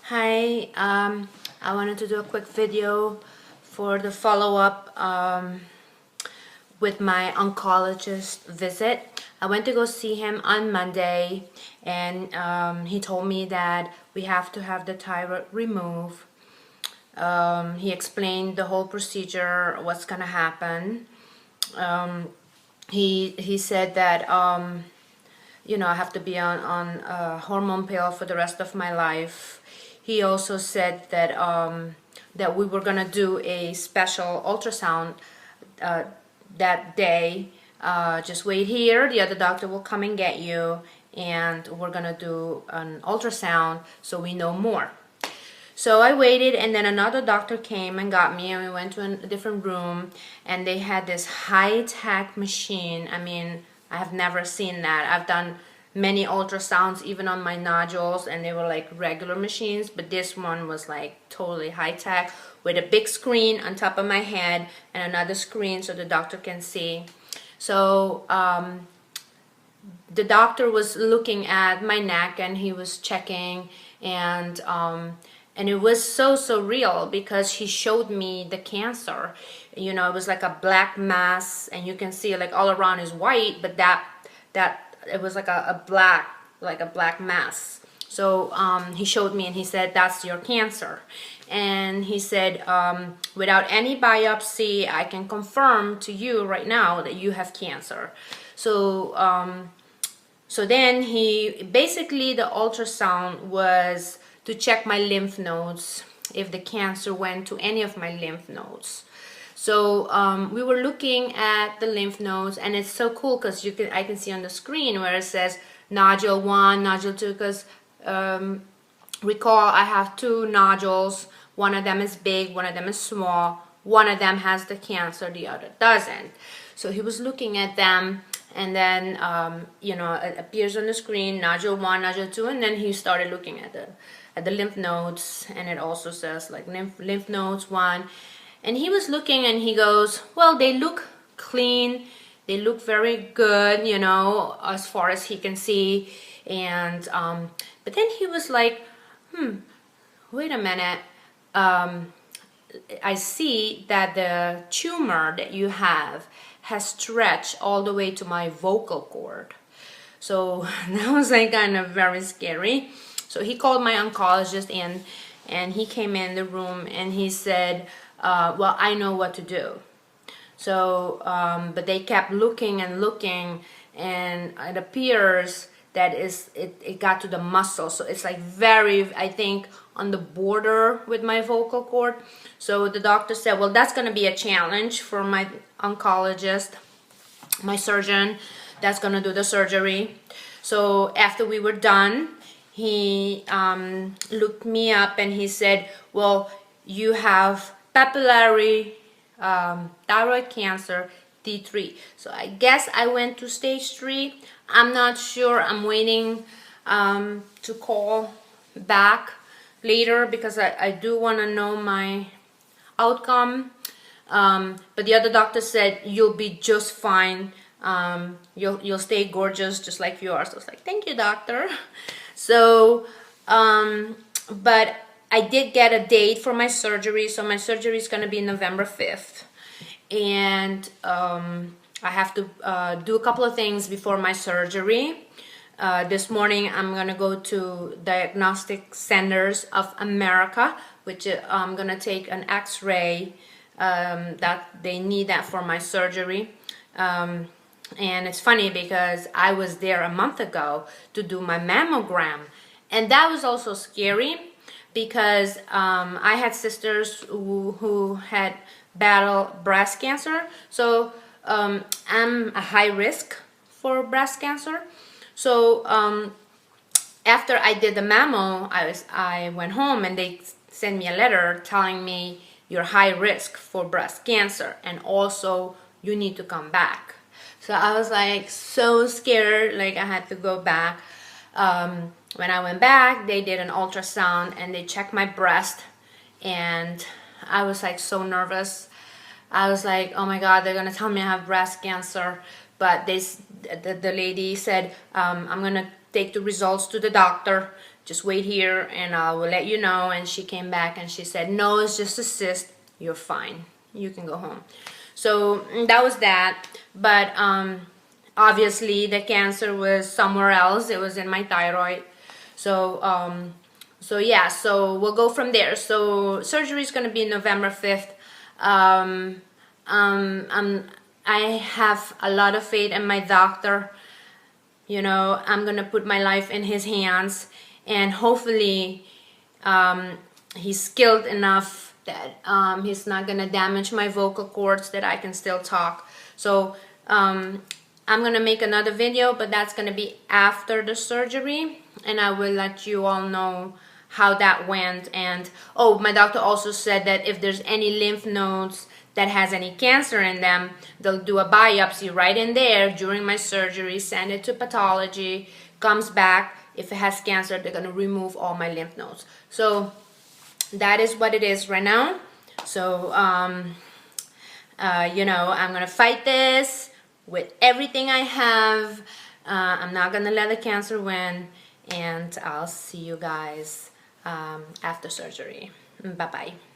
Hi, I wanted to do a quick video for the follow-up with my oncologist visit. I went to go see him on Monday, and he told me that we have to have the thyroid removed. He explained the whole procedure, what's gonna happen. He said that I have to be on a hormone pill for the rest of my life. He also said that that we were gonna do a special ultrasound that day. Just wait here. The other doctor will come and get you, and we're gonna do an ultrasound so we know more. So I waited, and then another doctor came and got me, and we went to a different room, and they had this high-tech machine. I mean, I have never seen that. I've done many ultrasounds even on my nodules, and they were like regular machines, but this one was like totally high-tech with a big screen on top of my head and another screen so the doctor can see. So the doctor was looking at my neck, and he was checking, and it was so real because he showed me the cancer. You know, it was like a black mass, and you can see like all around is white, but that it was like a black mass. So he showed me, and he said, that's your cancer. And he said, without any biopsy, I can confirm to you right now that you have cancer. So so then basically the ultrasound was to check my lymph nodes, if the cancer went to any of my lymph nodes. So we were looking at the lymph nodes, and it's so cool because I can see on the screen where it says nodule 1, nodule 2, because recall I have 2 nodules. One of them is big, one of them is small. One of them has the cancer, the other doesn't. So he was looking at them, and then it appears on the screen nodule 1, nodule 2, and then he started looking at the lymph nodes, and it also says like lymph nodes 1. And he was looking, and he goes, well, they look clean, they look very good, as far as he can see. And but then he was like, wait a minute, I see that the tumor that you have has stretched all the way to my vocal cord. So that was like kind of very scary. So he called my oncologist in, and he came in the room, and he said, well, I know what to do. So but they kept looking and looking, and it appears that it got to the muscle. So it's like very, I think, on the border with my vocal cord. So the doctor said, well, that's going to be a challenge for my oncologist, my surgeon that's going to do the surgery. So after we were done, he looked me up, and he said, well, you have papillary thyroid cancer T3. So I guess I went to stage 3. I'm not sure. I'm waiting to call back later because I do want to know my outcome. But the other doctor said, you'll be just fine. You'll stay gorgeous just like you are. So I was like, thank you, doctor. So but I did get a date for my surgery. So my surgery is going to be November 5th. And I have to do a couple of things before my surgery. This morning I'm going to go to Diagnostic Centers of America, which I'm going to take an x-ray. That they need that for my surgery. And it's funny because I was there a month ago to do my mammogram. And that was also scary because I had sisters who had battled breast cancer. So I'm a high risk for breast cancer. So after I did the mammo, I went home, and they sent me a letter telling me you're high risk for breast cancer, and also you need to come back. So I was like so scared, like I had to go back. When I went back, they did an ultrasound, and they checked my breast, and I was like so nervous. I was like, oh my God, they're gonna tell me I have breast cancer. But the lady said, I'm gonna take the results to the doctor just wait here and I will let you know. And she came back and she said, no, it's just a cyst, you're fine, you can go home. So that was that. But obviously the cancer was somewhere else. It was in my thyroid. So yeah, so we'll go from there. So surgery is going to be November 5th. I have a lot of faith in my doctor. You know, I'm going to put my life in his hands, and hopefully he's skilled enough that he's not going to damage my vocal cords, that I can still talk. So I'm going to make another video, but that's going to be after the surgery, and I will let you all know how that went. And oh, my doctor also said that if there's any lymph nodes that has any cancer in them, they'll do a biopsy right in there during my surgery, send it to pathology, comes back. If it has cancer, they're going to remove all my lymph nodes. So that is what it is right now. So you know, I'm going to fight this with everything I have. I'm not going to let the cancer win, and I'll see you guys after surgery. Bye-bye.